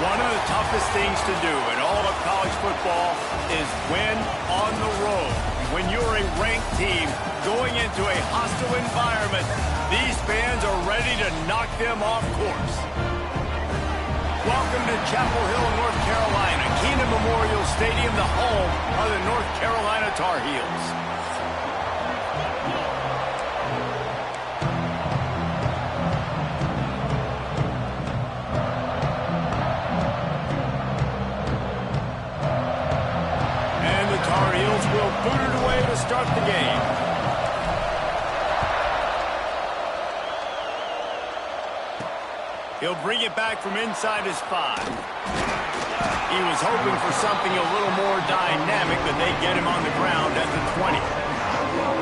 One of the toughest things to do in all of college football is win on the road. When you're a ranked team going into a hostile environment, these fans are ready to knock them off course. Welcome to Chapel Hill, North Carolina, Keenan Memorial Stadium, the home of the North Carolina Tar Heels. Will boot it away to start the game. He'll bring it back from inside his 5. He was hoping for something a little more dynamic, but they get him on the ground at the 20.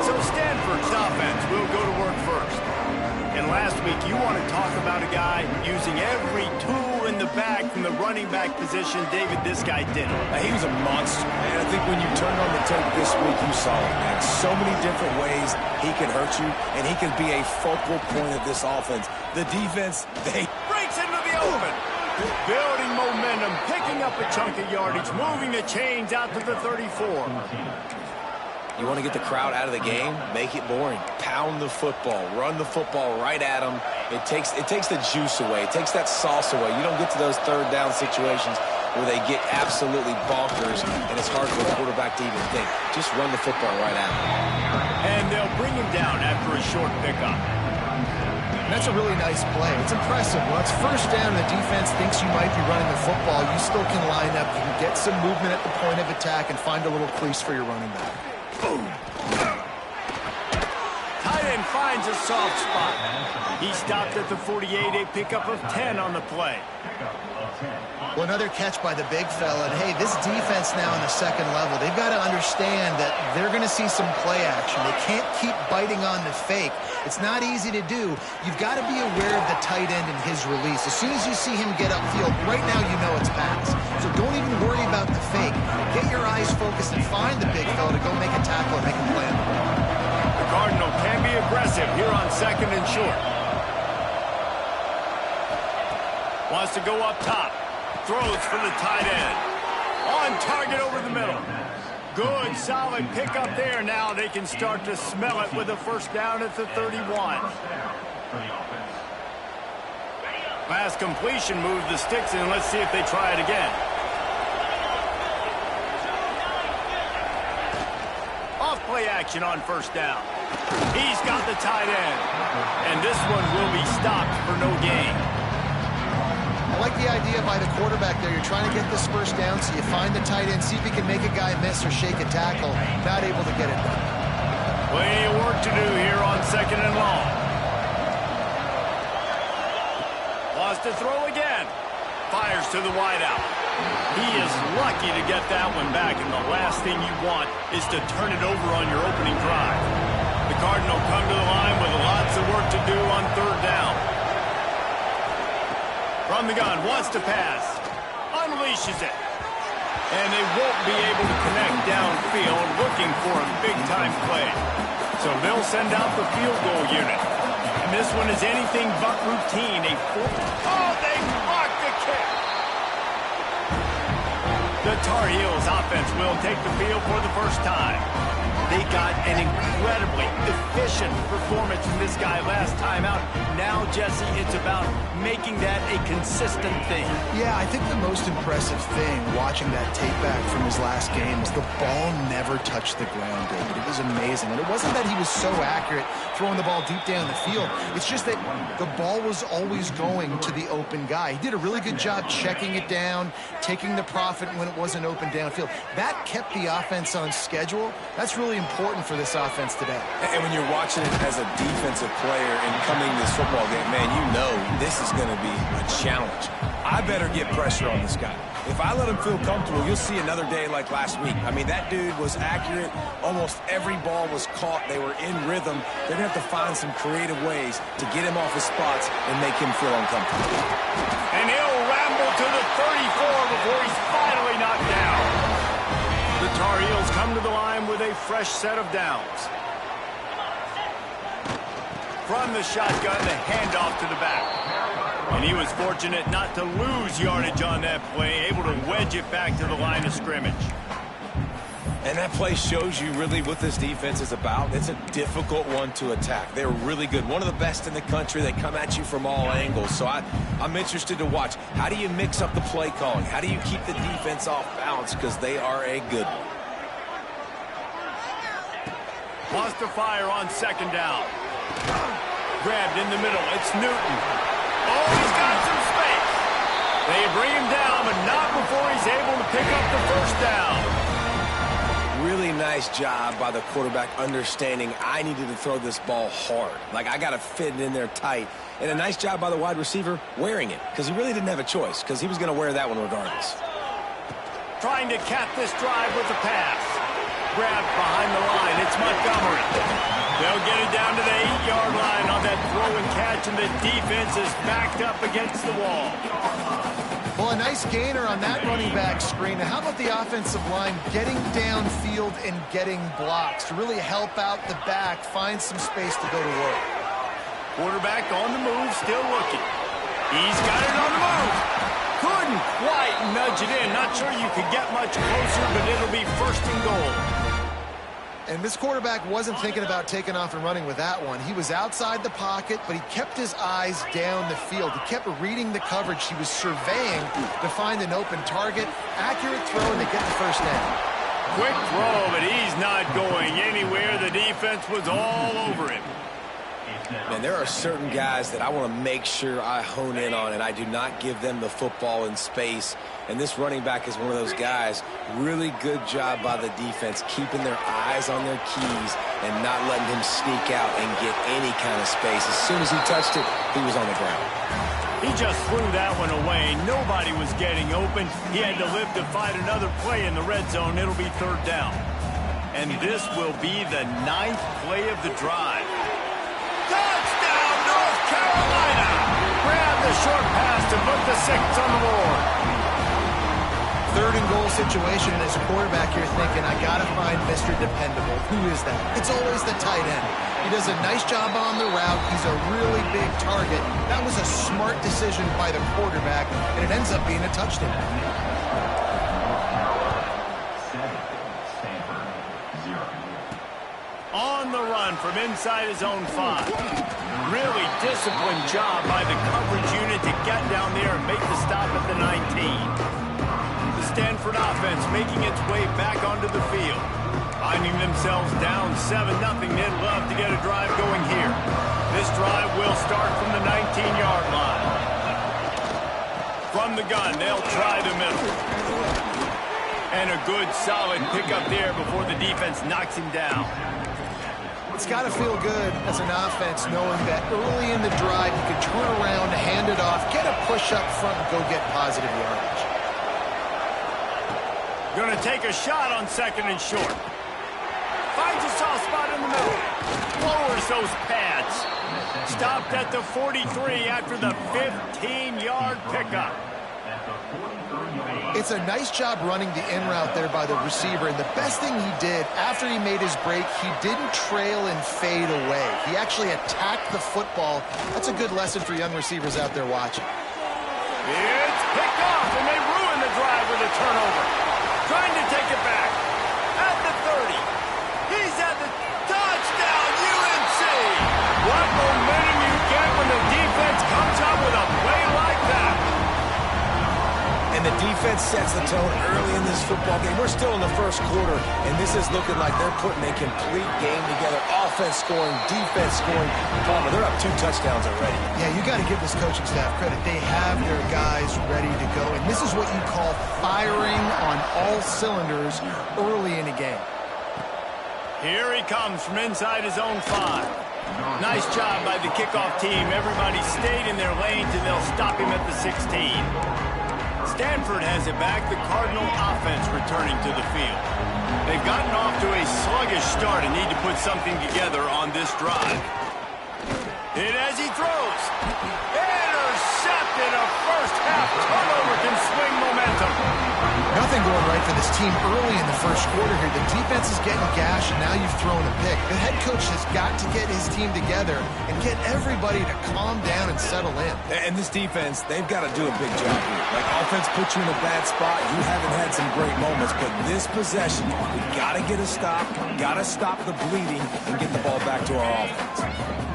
So Stanford's offense will go to work first. And last week, you want to talk about a guy using every tool in the bag from the running back position. David, this guy did it. He was a monster, man. I think when you turned on the tape this week, you saw it, man. So many different ways he can hurt you, and he can be a focal point of this offense. The defense, they breaks into the open. Building momentum, picking up a chunk of yardage, moving the chains out to the 34. You want to get the crowd out of the game? Make it boring. Pound the football. Run the football right at them. It takes the juice away. It takes that sauce away. You don't get to those third down situations where they get absolutely bonkers, and it's hard for the quarterback to even think. Just run the football right at them. And they'll bring him down after a short pickup. That's a really nice play. It's impressive. When it's first down, the defense thinks you might be running the football. You still can line up. You can get some movement at the point of attack and find a little crease for your running back. Boom. Tight end finds a soft spot. He stopped at the 48, a pickup of 10 on the play. Well, another catch by the big fella. And, hey, this defense now in the second level, they've got to understand that they're going to see some play action. They can't keep biting on the fake. It's not easy to do. You've got to be aware of the tight end and his release. As soon as you see him get upfield, right now you know it's pass. So don't even worry about the fake. Get your eyes focused and find the big fella to go make a tackle and make him play on the ball. The Cardinal can be aggressive here on second and short. Wants to go up top. Throws for the tight end. On target over the middle. Good, solid pickup there. Now they can start to smell it with a first down at the 31. Pass completion, moves the sticks in. Let's see if they try it again. Off play action on first down. He's got the tight end. And this one will be stopped for no gain. I like the idea by the quarterback there. You're trying to get this first down, so you find the tight end, see if he can make a guy miss or shake a tackle. Not able to get it done. Plenty of work to do here on second and long. Wants to throw again. Fires to the wideout. He is lucky to get that one back, and the last thing you want is to turn it over on your opening drive. The Cardinal come to the line with lots of work to do on third down. From the gun, wants to pass. Unleashes it. And they won't be able to connect downfield, looking for a big-time play. So they'll send out the field goal unit. And this one is anything but routine. Oh, they blocked the kick. The Tar Heels offense will take the field for the first time. They got an incredibly efficient performance from this guy last time out. Now, Jesse, it's about making that a consistent thing. Yeah, I think the most impressive thing watching that tape back from his last game is the ball never touched the ground, David. It was amazing. And it wasn't that he was so accurate throwing the ball deep down the field. It's just that the ball was always going to the open guy. He did a really good job checking it down, taking the profit when it wasn't open downfield. That kept the offense on schedule. That's really important for this offense today. And when you're watching it as a defensive player and coming to this football game, man, you know this is going to be a challenge. I better get pressure on this guy. If I let him feel comfortable, you'll see another day like last week. I mean, that dude was accurate. Almost every ball was caught. They were in rhythm. They're going to have to find some creative ways to get him off his spots and make him feel uncomfortable. And he'll ramble to the 34 before he's finally knocked down. The Tar Heels come to the line with a fresh set of downs. From the shotgun, the handoff to the back. And he was fortunate not to lose yardage on that play, able to wedge it back to the line of scrimmage. And that play shows you really what this defense is about. It's a difficult one to attack. They're really good. One of the best in the country. They come at you from all angles. So I'm interested to watch. How do you mix up the play calling? How do you keep the defense off balance? Because they are a good one. Wants to fire on second down. Grabbed in the middle. It's Newton. Oh, he's got some space. They bring him down, but not before he's able to pick up the first down. Really nice job by the quarterback understanding I needed to throw this ball hard. Like, I got to fit it in there tight. And a nice job by the wide receiver wearing it, because he really didn't have a choice, because he was going to wear that one regardless. Trying to cap this drive with a pass. Grabbed behind the line. It's Montgomery. They'll get it down to the 8-yard line on that throw and catch, and the defense is backed up against the wall. Well, a nice gainer on that running back screen. Now, how about the offensive line getting downfield and getting blocks to really help out the back, find some space to go to work? Quarterback on the move, still looking. He's got it on the move. Couldn't quite nudge it in. Not sure you could get much closer, but it'll be first and goal. And this quarterback wasn't thinking about taking off and running with that one. He was outside the pocket, but he kept his eyes down the field. He kept reading the coverage. He was surveying to find an open target. Accurate throw, and they get the first down. Quick throw, but he's not going anywhere. The defense was all over him. Man, there are certain guys that I want to make sure I hone in on, and I do not give them the football in space. And this running back is one of those guys. Really good job by the defense, keeping their eyes on their keys and not letting him sneak out and get any kind of space. As soon as he touched it, he was on the ground. He just threw that one away. Nobody was getting open. He had to live to fight another play in the red zone. It'll be third down. And this will be the 9th play of the drive. Touchdown, North Carolina! Grab the short pass to put the 6 on the board. Third and goal situation, and as a quarterback, you're thinking, I got to find Mr. Dependable. Who is that? It's always the tight end. He does a nice job on the route. He's a really big target. That was a smart decision by the quarterback, and it ends up being a touchdown. On the run from inside his own 5. Really disciplined job by the coverage unit to get down there and make the stop at the 19. Stanford offense making its way back onto the field. Finding themselves down 7-0, they'd love to get a drive going here. This drive will start from the 19-yard line. From the gun, they'll try the middle. And a good solid pickup there before the defense knocks him down. It's got to feel good as an offense knowing that early in the drive you can turn around, hand it off, get a push up front, and go get positive yardage. Going to take a shot on second and short. Finds a soft spot in the middle. Lowers those pads. Stopped at the 43 after the 15-yard pickup. It's a nice job running the in route there by the receiver. And the best thing he did after he made his break, he didn't trail and fade away. He actually attacked the football. That's a good lesson for young receivers out there watching. It's picked off, and they ruin the drive with a turnover. Trying to take it back. At the 30. He's at the touchdown, UNC. What momentum you get when the defense comes up with a play like that. And the defense sets the tone early in this football game. We're still in the first quarter, and this is looking like they're putting a complete game together. Offense scoring, defense scoring. Palmer, they're up 2 touchdowns already. Yeah, you got to give this coaching staff credit. They have their guys ready to go, and this is what you call firing on all cylinders early in a game. Here he comes from inside his own 5. Nice job by the kickoff team. Everybody stayed in their lanes, and they'll stop him at the 16. Stanford has it back. The Cardinal offense returning to the field. They've gotten off to a sluggish start and need to put something together on this drive. Hit as he throws. Intercepted. A first half turnover can swing momentum. Nothing going right for this team early in the first quarter here. The defense is getting gashed, and now you've thrown a pick. The head coach has got to get his team together and get everybody to calm down and settle in. And this defense, they've got to do a big job here. Like, offense puts you in a bad spot. You haven't had some great moments, but this possession, we got to get a stop, got to stop the bleeding, and get the ball back to our offense.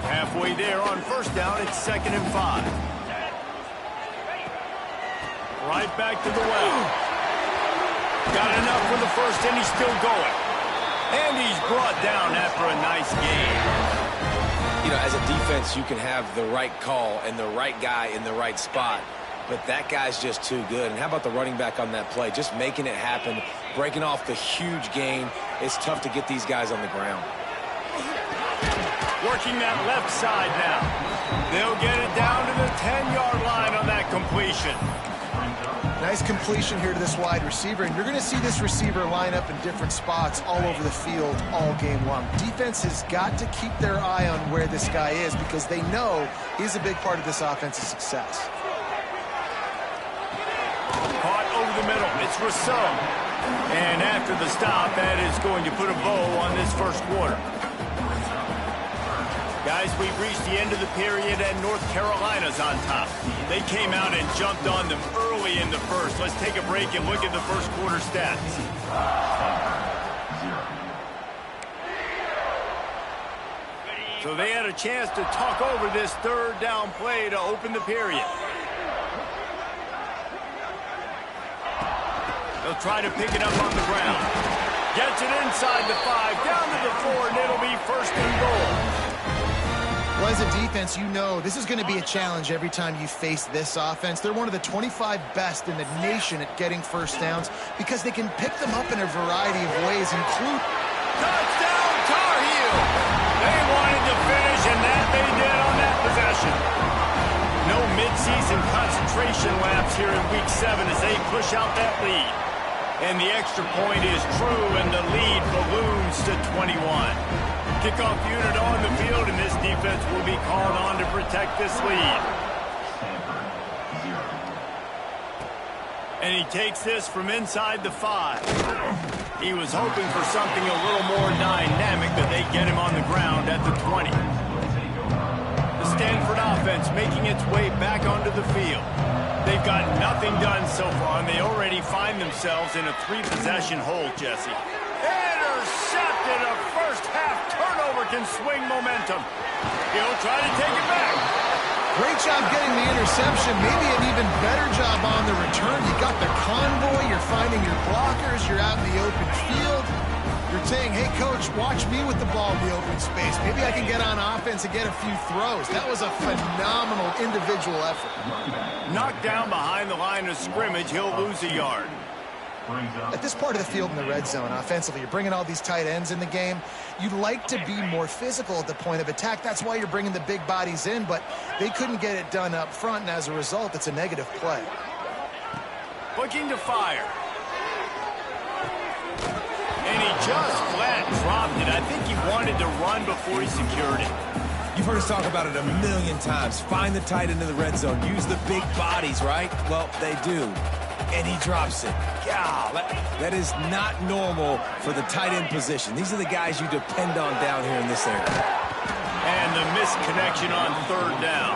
Halfway there on first down, it's 2nd and 5. Right back to the well. Got enough for the first, and he's still going. And he's brought down after a nice game. You know, as a defense, you can have the right call and the right guy in the right spot, but that guy's just too good. And how about the running back on that play? Just making it happen, breaking off the huge gain. It's tough to get these guys on the ground. Working that left side now. They'll get it down to the 10-yard line on that completion. Nice completion here to this wide receiver, and you're going to see this receiver line up in different spots all over the field all game long. Defense has got to keep their eye on where this guy is because they know he's a big part of this offense's success. Caught over the middle. It's Rousseau. And after the stop, that is going to put a bow on this first quarter. Guys, we've reached the end of the period, and North Carolina's on top. They came out and jumped on them early in the first. Let's take a break and look at the first quarter stats. So they had a chance to talk over this third down play to open the period. They'll try to pick it up on the ground. Gets it inside the 5, down to the 4, and it'll be 1st and goal. Well, as a defense, you know this is going to be a challenge every time you face this offense. They're one of the 25 best in the nation at getting first downs because they can pick them up in a variety of ways, including... Touchdown, Tar Heel! They wanted to finish, and that they did on that possession. No midseason concentration laps here in Week 7 as they push out that lead. And the extra point is true, and the lead balloons to 21. Kickoff unit on the field, and this defense will be called on to protect this lead. And he takes this from inside the 5. He was hoping for something a little more dynamic, but they get him on the ground at the 20. The Stanford offense making its way back onto the field. They've got nothing done so far, and they already find themselves in a 3-possession hole, Jesse. Intercepted. A first-half turnover can swing momentum. He'll try to take it back. Great job getting the interception. Maybe an even better job on the return. You got the convoy. You're finding your blockers. You're out in the open field. You're saying, hey, coach, watch me with the ball in the open space. Maybe I can get on offense and get a few throws. That was a phenomenal individual effort. Knocked down behind the line of scrimmage. He'll lose a yard. At this part of the field in the red zone, offensively, you're bringing all these tight ends in the game. You'd like to be more physical at the point of attack. That's why you're bringing the big bodies in, but they couldn't get it done up front, and as a result, it's a negative play. Looking to fire. And he just flat dropped it. I think he wanted to run before he secured it. You've heard us talk about it a million times. Find the tight end in the red zone. Use the big bodies, right? Well, they do. And he drops it. God, that is not normal for the tight end position. These are the guys you depend on down here in this area. And the missed connection on 3rd down.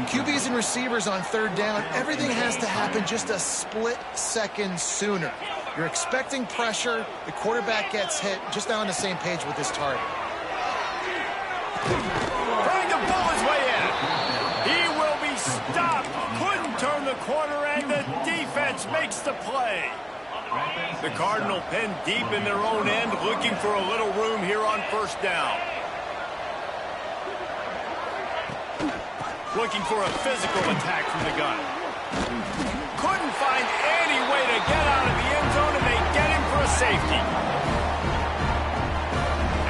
QBs and receivers on 3rd down, everything has to happen just a split second sooner. You're expecting pressure. The quarterback gets hit. Just now on the same page with his target. Trying to pull his way in. He will be stopped. Couldn't turn the corner, and the defense makes the play. The Cardinal pen deep in their own end, looking for a little room here on 1st down. Looking for a physical attack from the gun. Couldn't find any way to get out of the end zone, and they get him for a safety.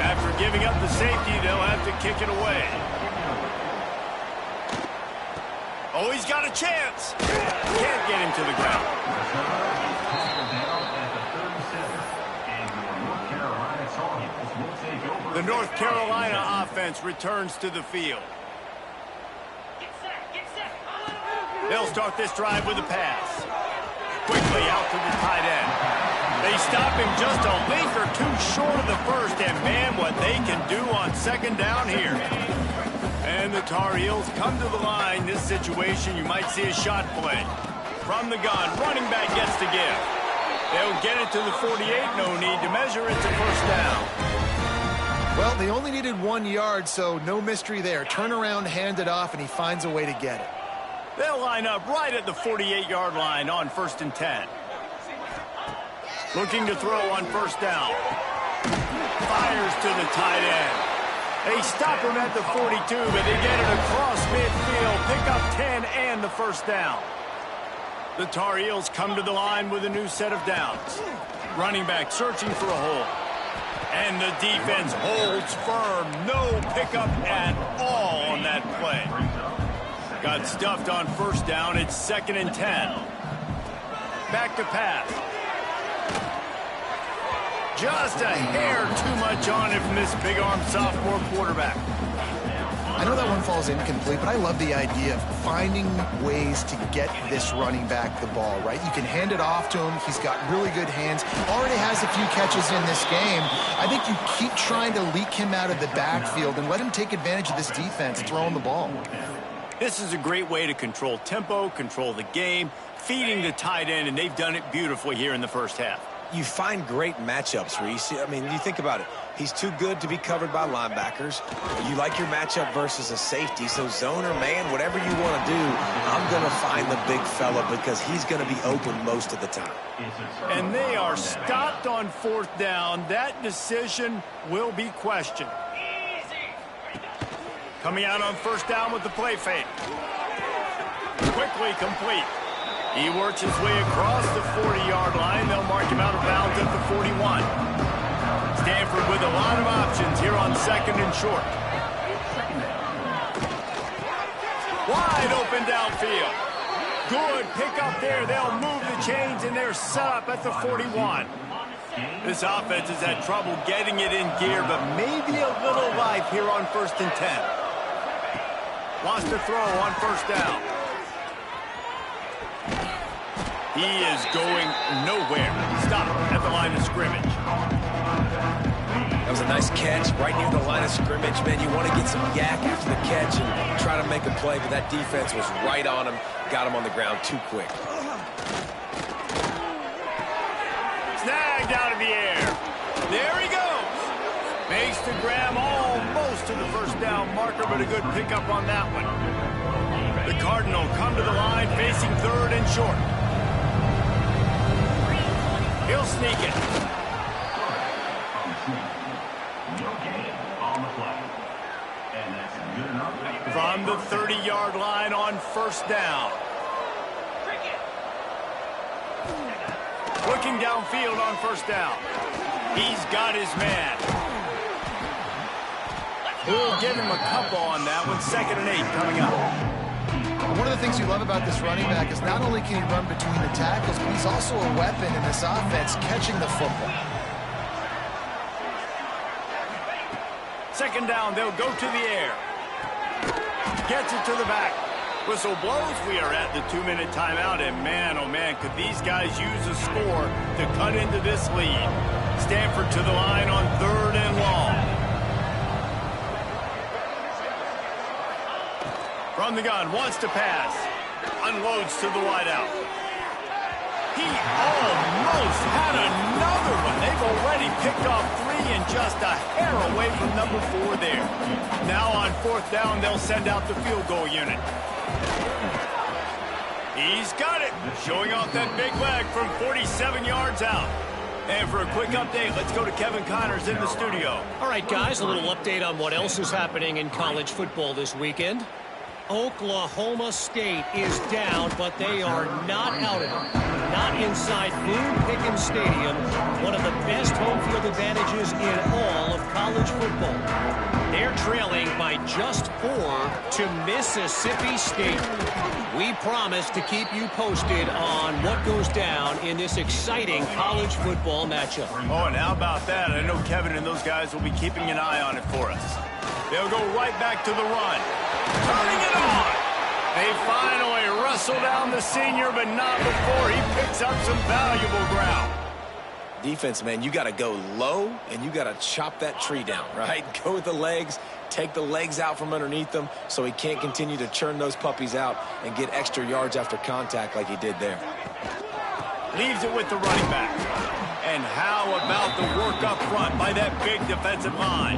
After giving up the safety, they'll have to kick it away. Oh, he's got a chance. Can't get him to the ground. The North Carolina offense returns to the field. They'll start this drive with a pass. quickly out to the tight end. They stop him just a link or two short of the first, and man, what they can do on second down here. And the Tar Heels come to the line. This situation, you might see a shot play. From the gun, running back gets to give. They'll get it to the 48, no need to measure it to first down. Well, they only needed 1 yard, so no mystery there. Turn around, hand it off, and he finds a way to get it. They'll line up right at the 48-yard line on 1st and 10. Looking to throw on first down. Fires to the tight end. They stop him at the 42, but they get it across midfield. Pick up 10 and the first down. The Tar Heels come to the line with a new set of downs. Running back searching for a hole. And the defense holds firm. No pickup at all on that play. Got stuffed on first down. It's 2nd and 10. Back to pass. Just a hair too much on it from this big-arm sophomore quarterback. I know that one falls incomplete, but I love the idea of finding ways to get this running back the ball, right? You can hand it off to him. He's got really good hands. Already has a few catches in this game. I think you keep trying to leak him out of the backfield and let him take advantage of this defense throwing the ball. This is a great way to control tempo, control the game, feeding the tight end, and they've done it beautifully here in the first half. You find great matchups, Reese. I mean, you think about it. He's too good to be covered by linebackers. You like your matchup versus a safety, so zone or man, whatever you want to do, I'm going to find the big fella because he's going to be open most of the time. And they are stopped on 4th down. That decision will be questioned. Coming out on first down with the play fake. Quickly complete. He works his way across the 40-yard line. They'll mark him out of bounds at the 41. Stanford with a lot of options here on 2nd and short. Wide open downfield. Good pickup there. They'll move the chains, and they're set up at the 41. This offense has had trouble getting it in gear, but maybe a little life here on 1st and 10. Wants to throw on first down. He is going nowhere. Stop at the line of scrimmage. That was a nice catch right near the line of scrimmage, man. You want to get some yak after the catch and try to make a play, but that defense was right on him. Got him on the ground too quick. Snagged out of the air. There he goes. Makes the grab almost to the first down marker, but a good pickup on that one. The Cardinal come to the line facing 3rd and short. He'll sneak it. From the 30-yard line on first down. Looking downfield on first down. He's got his man. We'll give him a couple on that one. 2nd and 8 coming up. One of the things you love about this running back is not only can he run between the tackles, but he's also a weapon in this offense, catching the football. 2nd down, they'll go to the air. Gets it to the back. Whistle blows. We are at the 2-minute timeout, and man, oh man, could these guys use a score to cut into this lead. Stanford to the line on 3rd and long. From the gun, wants to pass. Unloads to the wideout. He almost had another one. They've already picked off 3 and just a hair away from number 4 there. Now on 4th down, they'll send out the field goal unit. He's got it. Showing off that big leg from 47 yards out. And for a quick update, let's go to Kevin Connors in the studio. All right, guys, a little update on what else is happening in college football this weekend. Oklahoma State is down, but they are not out of it. Not inside Boone Pickens Stadium, one of the best home field advantages in all of college football. They're trailing by just 4 to Mississippi State. We promise to keep you posted on what goes down in this exciting college football matchup. Oh, and how about that? I know Kevin and those guys will be keeping an eye on it for us. They'll go right back to the run. Turning it on. They finally wrestle down the senior, but not before he picks up some valuable ground. Defense, man, you got to go low, and you got to chop that tree down, right? Go with the legs, take the legs out from underneath them so he can't continue to churn those puppies out and get extra yards after contact like he did there. Leaves it with the running back. And how about the work up front by that big defensive line?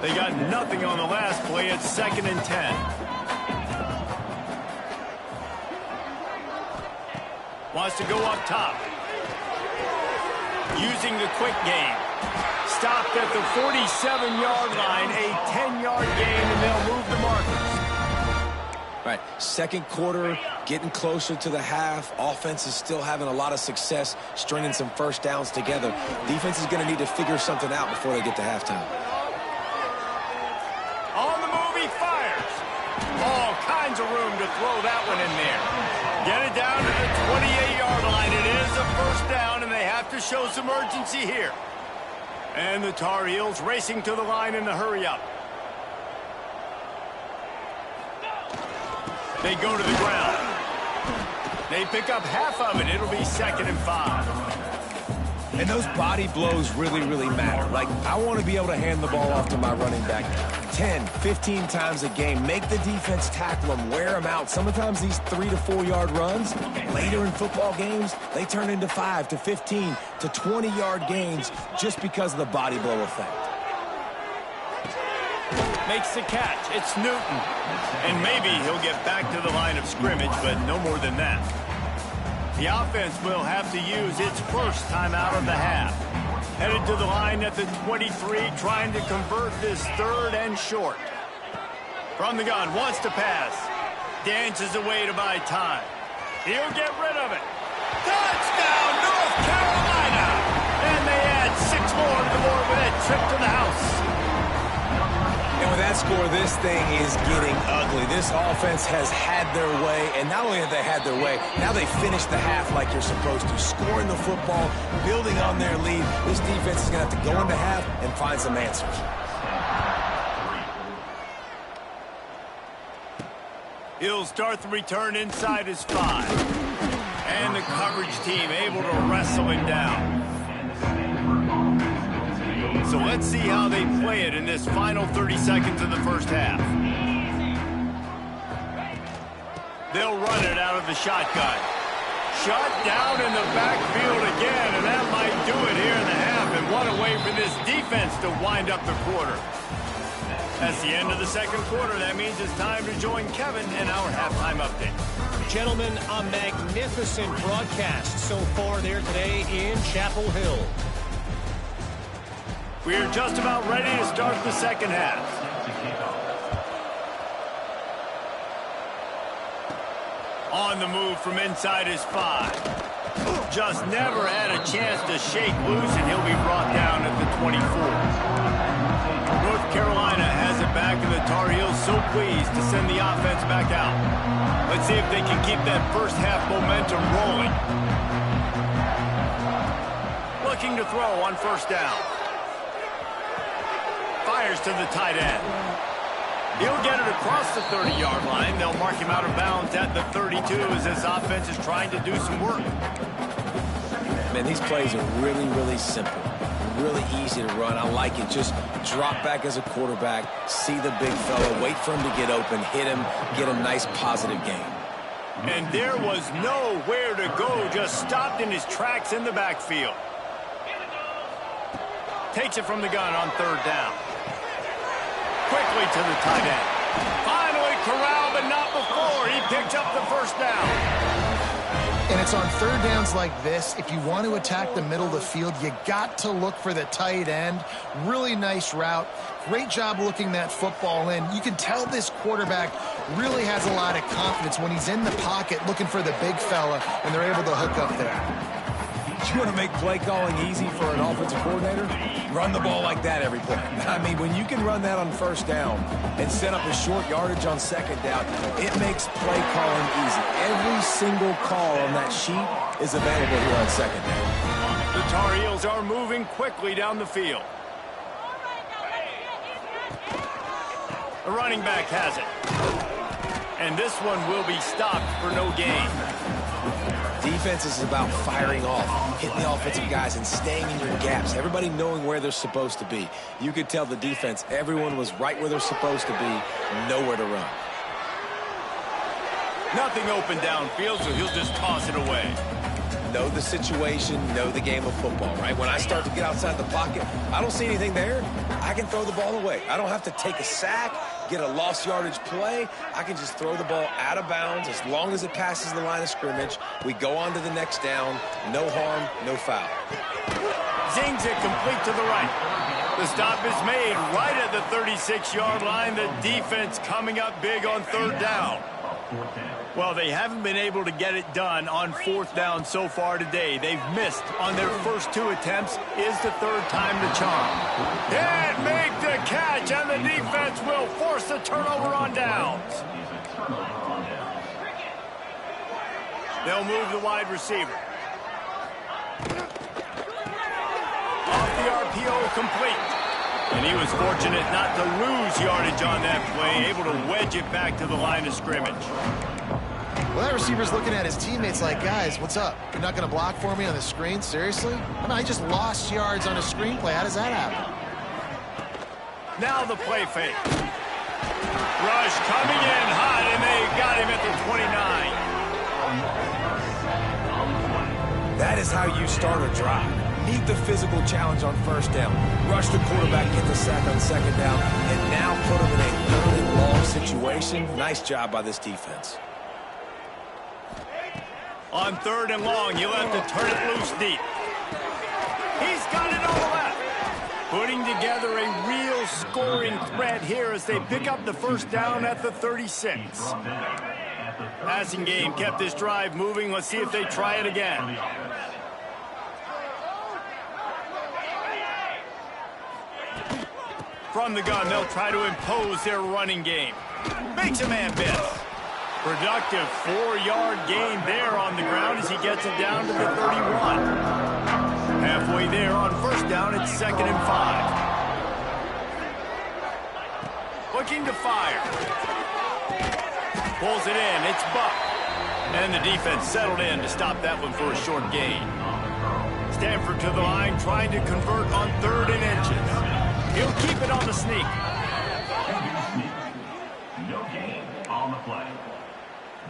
They got nothing on the last play. It's 2nd and 10. Wants to go up top. Using the quick game. Stopped at the 47-yard line. A 10-yard gain, and they'll move the markers. All right, second quarter, getting closer to the half. Offense is still having a lot of success stringing some first downs together. Defense is going to need to figure something out before they get to halftime. On the move, he fires. All kinds of room to throw that one in there. Get it down to the 28-yard line. It is a first down, and they have to show some urgency here. And the Tar Heels racing to the line in the hurry-up. They go to the ground. They pick up half of it. It'll be 2nd and 5. And those body blows really, really matter. Like, I want to be able to hand the ball off to my running back 10, 15 times a game. Make the defense tackle them, wear them out. Sometimes these 3 to 4 yard runs, later in football games, they turn into 5 to 15 to 20 yard gains just because of the body blow effect. Makes the catch. It's Newton. And maybe he'll get back to the line of scrimmage, but no more than that. The offense will have to use its first timeout of the half. Headed to the line at the 23, trying to convert this 3rd and short. From the gun, wants to pass. Dances away to buy time. He'll get rid of it. Touchdown, North Carolina! And they add 6 more to the board with a trip to the house. And with that score, this thing is getting ugly. This offense has had their way, and not only have they had their way, now they finish the half like you're supposed to, scoring the football, building on their lead. This defense is going to have to go into half and find some answers. He'll start the return inside his 5. And the coverage team able to wrestle him down. So let's see how they play it in this final 30 seconds of the first half. They'll run it out of the shotgun. Shut down in the backfield again, and that might do it here in the half. And what a way for this defense to wind up the quarter. That's the end of the second quarter. That means it's time to join Kevin in our halftime update. Gentlemen, a magnificent broadcast so far there today in Chapel Hill. We are just about ready to start the second half. On the move from inside his 5. Just never had a chance to shake loose, and he'll be brought down at the 24. North Carolina has it back, and the Tar Heels so pleased to send the offense back out. Let's see if they can keep that first half momentum rolling. Looking to throw on first down. Fires to the tight end. He'll get it across the 30-yard line. They'll mark him out of bounds at the 32 as this offense is trying to do some work. Man, these plays are really, really simple. Really easy to run. I like it. Just drop back as a quarterback, see the big fella, wait for him to get open, hit him, get a nice positive gain. And there was nowhere to go, just stopped in his tracks in the backfield. Takes it from the gun on 3rd down. Quickly to the tight end. Finally corralled, but not before. He picked up the first down. And it's on 3rd downs like this. If you want to attack the middle of the field, you got to look for the tight end. Really nice route. Great job looking that football in. You can tell this quarterback really has a lot of confidence when he's in the pocket looking for the big fella, and they're able to hook up there. You want to make play calling easy for an offensive coordinator? Run the ball like that every play. I mean, when you can run that on first down and set up a short yardage on second down, it makes play calling easy. Every single call on that sheet is available here on second down. The Tar Heels are moving quickly down the field. The running back has it. And this one will be stopped for no gain. Defense is about firing off, hitting the offensive guys, and staying in your gaps. Everybody knowing where they're supposed to be. You could tell the defense, everyone was right where they're supposed to be, nowhere to run. Nothing open downfield, so he'll just toss it away. Know the situation, know the game of football, right? When I start to get outside the pocket, I don't see anything there, I can throw the ball away. I don't have to take a sack, get a lost yardage play. I can just throw the ball out of bounds as long as it passes the line of scrimmage. We go on to the next down. No harm, no foul. Zings it complete to the right. The stop is made right at the 36-yard line. The defense coming up big on third down. Well, they haven't been able to get it done on fourth down so far today. They've missed on their first two attempts. Is the third time the charm. Can't make the catch, and the defense will force the turnover on downs. They'll move the wide receiver. Off the RPO, complete. And he was fortunate not to lose yardage on that play, able to wedge it back to the line of scrimmage. Well, that receiver's looking at his teammates like, guys, what's up? You're not going to block for me on the screen? Seriously? I mean, I just lost yards on a screenplay. How does that happen? Now the play fake. Rush coming in hot, and they got him at the 29. That is how you start a drive. Meet the physical challenge on first down. Rush the quarterback, get the sack on second down, and now put him in a third and long situation. Nice job by this defense. On third and long, you'll have to turn it loose deep. He's got it on the left. Putting together a real scoring threat here as they pick up the first down at the 36. Passing game kept this drive moving. Let's see if they try it again. From the gun, they'll try to impose their running game. Makes a man miss. Productive 4-yard gain there on the ground as he gets it down to the 31. Halfway there on first down, it's 2nd and 5. Looking to fire. Pulls it in, it's Buck. And the defense settled in to stop that one for a short gain. Stanford to the line, trying to convert on 3rd and inches. He'll keep it on the sneak. No gain on the play.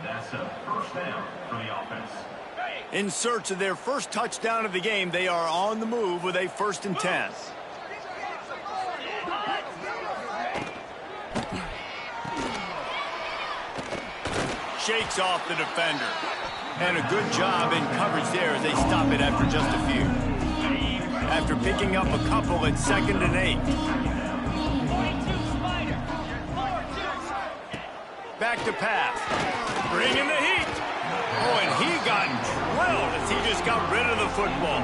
That's a first down for the offense. In search of their first touchdown of the game, they are on the move with a 1st and 10. Shakes off the defender. And a good job in coverage there as they stop it after just a few. After picking up a couple at 2nd and 8. Back to pass. Bringing the heat. Oh, and he got drilled as he just got rid of the football.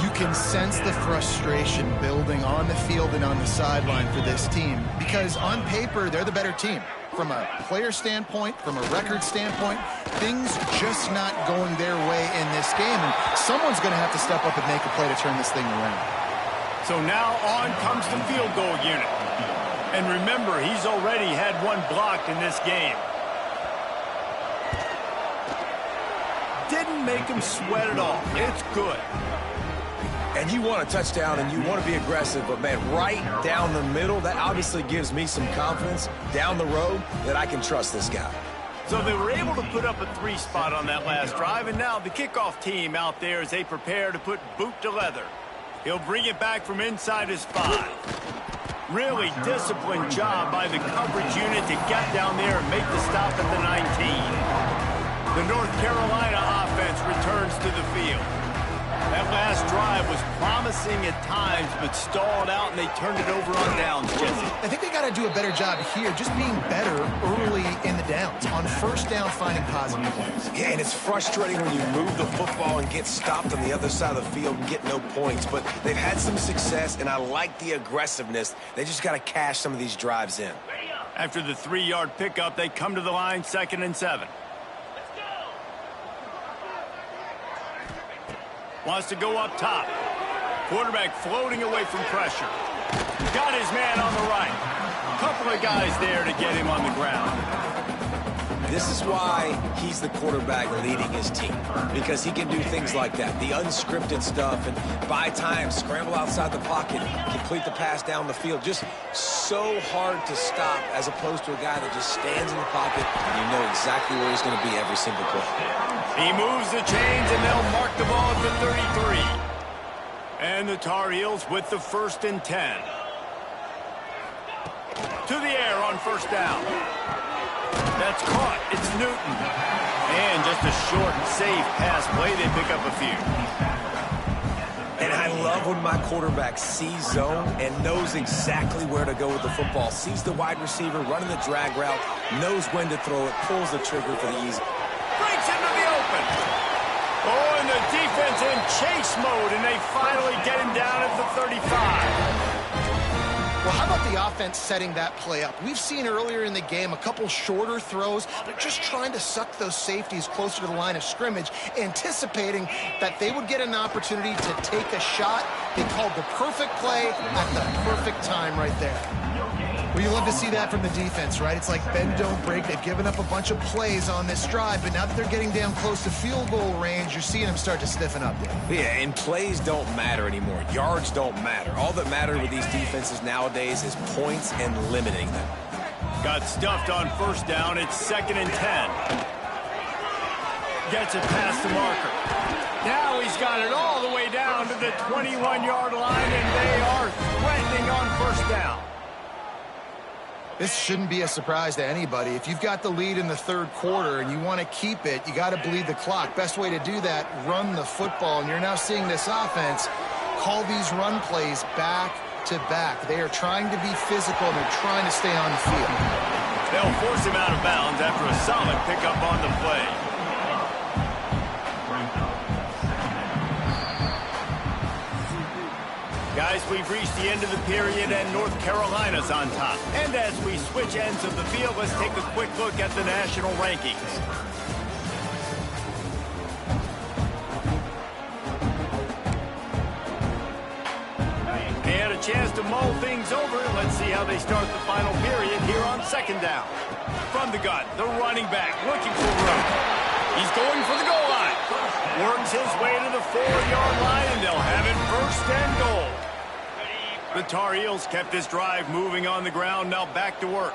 You can sense the frustration building on the field and on the sideline for this team because on paper, they're the better team. From a player standpoint, from a record standpoint, things just not going their way in this game. And someone's going to have to step up and make a play to turn this thing around. So now on comes the field goal unit. And remember, he's already had one blocked in this game. Didn't make him sweat at all. It's good. And you want a touchdown and you want to be aggressive, but man, right down the middle, that obviously gives me some confidence down the road that I can trust this guy. So they were able to put up a 3 spot on that last drive, and now the kickoff team out there as they prepare to put boot to leather. He'll bring it back from inside his 5. Really disciplined job by the coverage unit to get down there and make the stop at the 19. The North Carolina offense returns to the field. That last drive was promising at times, but stalled out, and they turned it over on downs, Jesse. I think they got to do a better job here, just being better early in the downs. On first down, finding positive plays. Yeah, and it's frustrating when you move the football and get stopped on the other side of the field and get no points. But they've had some success, and I like the aggressiveness. They just got to cash some of these drives in. After the 3-yard pickup, they come to the line, 2nd and 7. Wants to go up top. Quarterback floating away from pressure. Got his man on the right. couple of guys there to get him on the ground. This is why he's the quarterback leading his team, because he can do things like that, the unscripted stuff, and buy time, scramble outside the pocket, complete the pass down the field. Just so hard to stop, as opposed to a guy that just stands in the pocket and you know exactly where he's going to be every single play. He moves the chains, and they'll mark the ball at the 33. And the Tar Heels with the 1st and 10. To the air on first down. That's caught. It's Newton. And just a short, safe pass play. They pick up a few. And I love when my quarterback sees zone and knows exactly where to go with the football. Sees the wide receiver running the drag route, knows when to throw it, pulls the trigger for the easy. Breaks into the open. Oh, and the defense in chase mode, and they finally get him down at the 35. Well, how about the offense setting that play up? We've seen earlier in the game a couple shorter throws. They're just trying to suck those safeties closer to the line of scrimmage, anticipating that they would get an opportunity to take a shot. They called the perfect play at the perfect time right there. Well, you love to see that from the defense, right? It's like bend, don't break. They've given up a bunch of plays on this drive, but now that they're getting down close to field goal range, you're seeing them start to stiffen up there. Yeah, and plays don't matter anymore. Yards don't matter. All that matters with these defenses nowadays is points and limiting them. Got stuffed on first down. It's 2nd and 10. Gets it past the marker. Now he's got it all the way down to the 21-yard line, and they are threatening on first down. This shouldn't be a surprise to anybody. If you've got the lead in the 3rd quarter and you want to keep it, you got to bleed the clock. Best way to do that, run the football. And you're now seeing this offense call these run plays back to back. They are trying to be physical, and they're trying to stay on the field. They'll force him out of bounds after a solid pickup on the play. Guys, we've reached the end of the period, and North Carolina's on top. And as we switch ends of the field, let's take a quick look at the national rankings. They had a chance to mull things over. Let's see how they start the final period here on 2nd down. From the gun, the running back looking for room. He's going for the goal line. Works his way to the 4-yard line, and they'll have it 1st and goal. The Tar Heels kept this drive moving on the ground. Now back to work.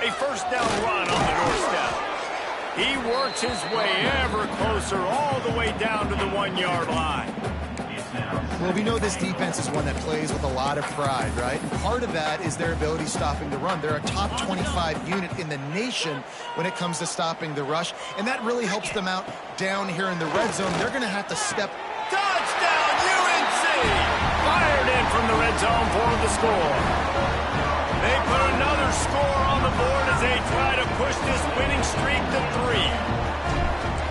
A first down run on the doorstep. He works his way ever closer all the way down to the 1-yard line. Well, we know this defense is one that plays with a lot of pride, right? And part of that is their ability stopping the run. They're a top 25 unit in the nation when it comes to stopping the rush, and that really helps them out down here in the red zone. They're going to have to step. Touchdown, UNC! Fired in from the red zone for the score. They put another score on the board as they try to push this winning streak to 3.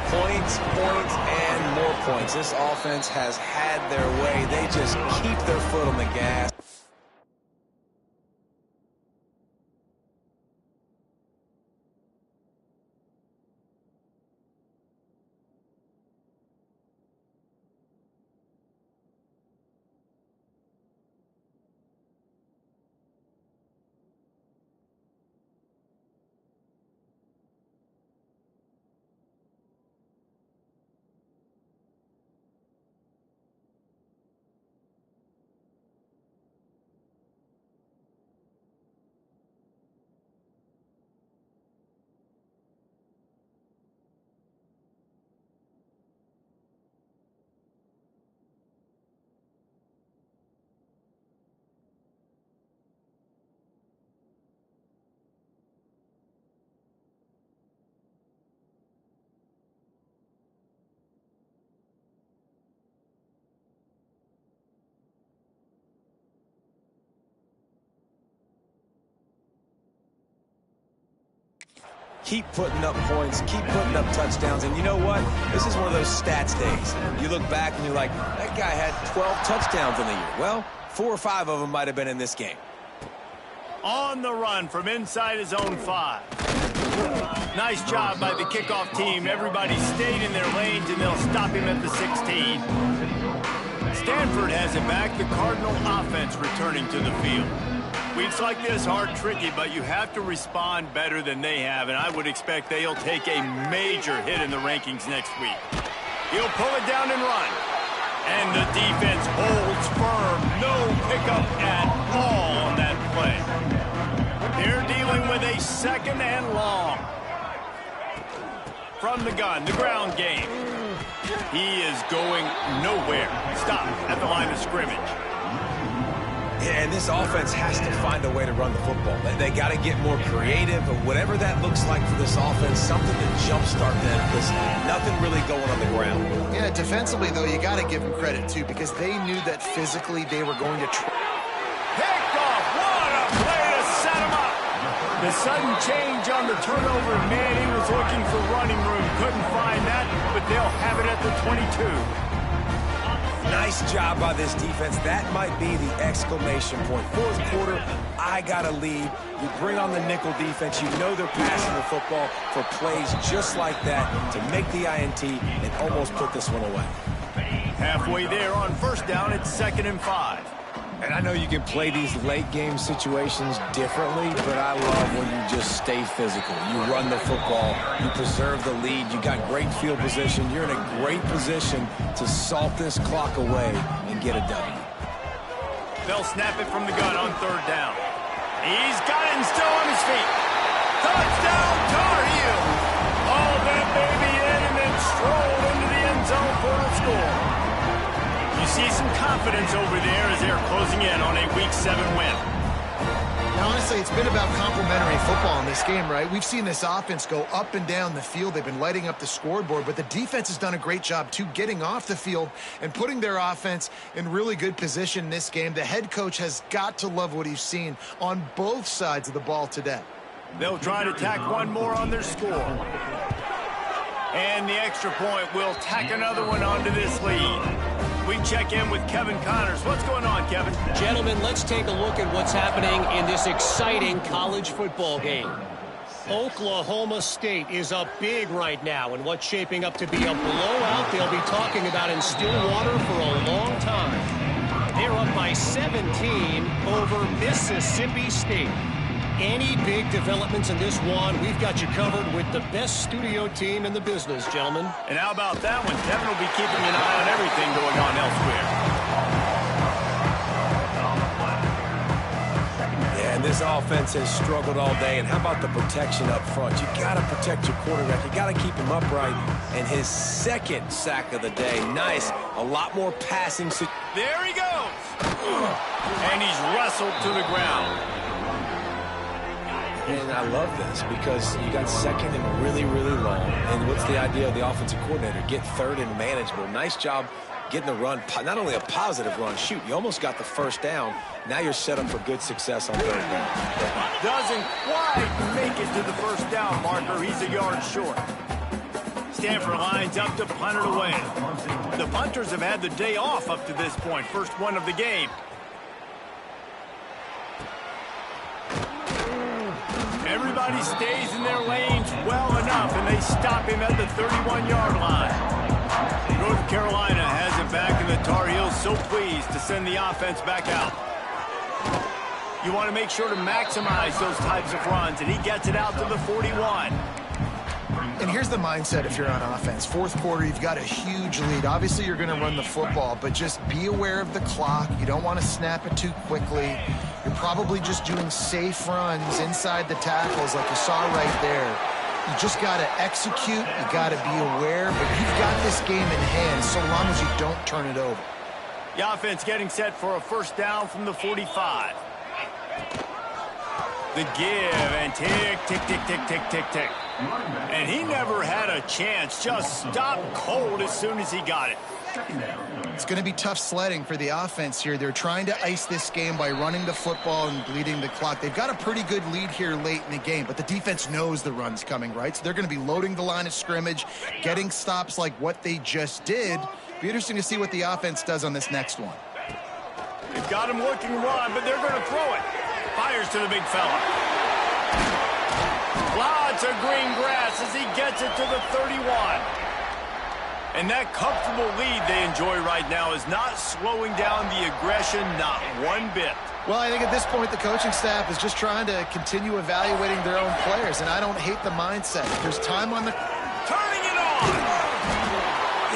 Points, points, and more points. This offense has had their way. They just keep their foot on the gas. Keep putting up points, keep putting up touchdowns, and you know what? This is one of those stats days. You look back and you're like, that guy had 12 touchdowns in the year. Well, 4 or 5 of them might have been in this game. On the run from inside his own 5. Nice job by the kickoff team. Everybody stayed in their lanes, and they'll stop him at the 16. Stanford has it back. The Cardinal offense returning to the field. Weeks like this are tricky, but you have to respond better than they have, and I would expect they'll take a major hit in the rankings next week. He'll pull it down and run. And the defense holds firm. No pickup at all on that play. They're dealing with a second and long. From the gun, the ground game. He is going nowhere. Stop at the line of scrimmage. Yeah, and this offense has to find a way to run the football. They got to get more creative, or whatever that looks like for this offense, something to jumpstart them, because nothing really going on the ground. Yeah, defensively, though, you got to give them credit, too, because they knew that physically they were going to try. Picked off. What a play to set him up. The sudden change on the turnover, man, he was looking for running room. Couldn't find that, but they'll have it at the 22. Nice job by this defense. That might be the exclamation point. Fourth quarter, I got a lead. You bring on the nickel defense. You know they're passing the football for plays just like that to make the INT and almost put this one away. Halfway there on first down, it's 2nd and 5. And I know you can play these late game situations differently, but I love when you just stay physical. You run the football, you preserve the lead, you got great field position, you're in a great position to salt this clock away and get a W. They'll snap it from the gun on 3rd down. He's got it and still on his feet. Touchdown, Tar Heels! All that baby in and then strolled into the end zone for the score. You see some confidence over there as they're closing in on a Week 7 win. Now, honestly, it's been about complementary football in this game, right? We've seen this offense go up and down the field. They've been lighting up the scoreboard, but the defense has done a great job, too, getting off the field and putting their offense in really good position in this game. The head coach has got to love what he's seen on both sides of the ball today. They'll try to tack one more on their score. And the extra point will tack another one onto this lead. We check in with Kevin Connors. What's going on, Kevin? Gentlemen, let's take a look at what's happening in this exciting college football game. Oklahoma State is up big right now in what's shaping up to be a blowout they'll be talking about in Stillwater for a long time. They're up by 17 over Mississippi State. Any big developments in this one, we've got you covered with the best studio team in the business, gentlemen. And how about that one? Kevin will be keeping an eye on everything going on elsewhere. Yeah, and this offense has struggled all day. And how about the protection up front? You got to protect your quarterback. You got to keep him upright. And his 2nd sack of the day. Nice. A lot more passing. There he goes. And he's wrestled to the ground. And I love this because you got 2nd and really, really long. And what's the idea of the offensive coordinator? Get 3rd and manageable. Nice job getting the run. Not only a positive run. Shoot, you almost got the 1st down. Now you're set up for good success on 3rd down. Doesn't quite make it to the 1st down marker. He's a yard short. Stanford lines up to punt it away. The punters have had the day off up to this point. First one of the game. Everybody stays in their lanes well enough, and they stop him at the 31-yard line. North Carolina has it back, and the Tar Heels so pleased to send the offense back out. You want to make sure to maximize those types of runs, and he gets it out to the 41. And here's the mindset if you're on offense. 4th quarter, you've got a huge lead. Obviously, you're going to run the football, but just be aware of the clock. You don't want to snap it too quickly. You're probably just doing safe runs inside the tackles like you saw right there. You just got to execute. You got to be aware, but you've got this game in hand so long as you don't turn it over. The offense getting set for a 1st down from the 45. The give, and tick, tick, tick, tick, tick, tick, tick. And he never had a chance. Just stopped cold as soon as he got it. It's going to be tough sledding for the offense here. They're trying to ice this game by running the football and bleeding the clock. They've got a pretty good lead here late in the game, but the defense knows the run's coming, right? So they're going to be loading the line of scrimmage, getting stops like what they just did. Be interesting to see what the offense does on this next one. They've got him looking run, but they're going to throw it. Fires to the big fella. Lots of green grass as he gets it to the 31. And that comfortable lead they enjoy right now is not slowing down the aggression, not one bit. Well, I think at this point the coaching staff is just trying to continue evaluating their own players, and I don't hate the mindset. There's time on the... Turning it on!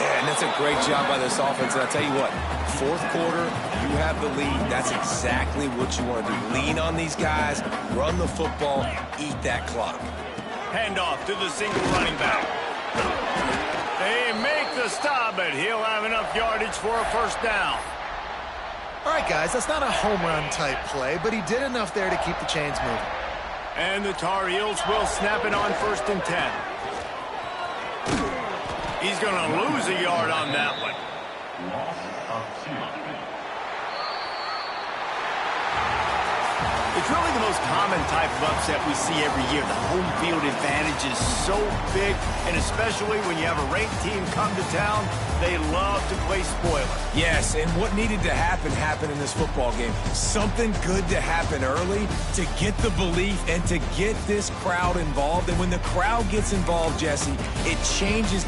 Yeah, and that's a great job by this offense. And I'll tell you what, fourth quarter, you have the lead. That's exactly what you want to do. Lean on these guys, run the football, eat that clock. Handoff to the single running back. They make the stop, but he'll have enough yardage for a first down. All right, guys, that's not a home run type play, but he did enough there to keep the chains moving. And the Tar Heels will snap it on 1st and 10. He's going to lose a yard on that one. Loss of 2. It's really the most common type of upset we see every year. The home field advantage is so big, and especially when you have a ranked team come to town, they love to play spoiler. Yes, and what needed to happen happened in this football game. Something good to happen early to get the belief and to get this crowd involved. And when the crowd gets involved, Jesse, it changes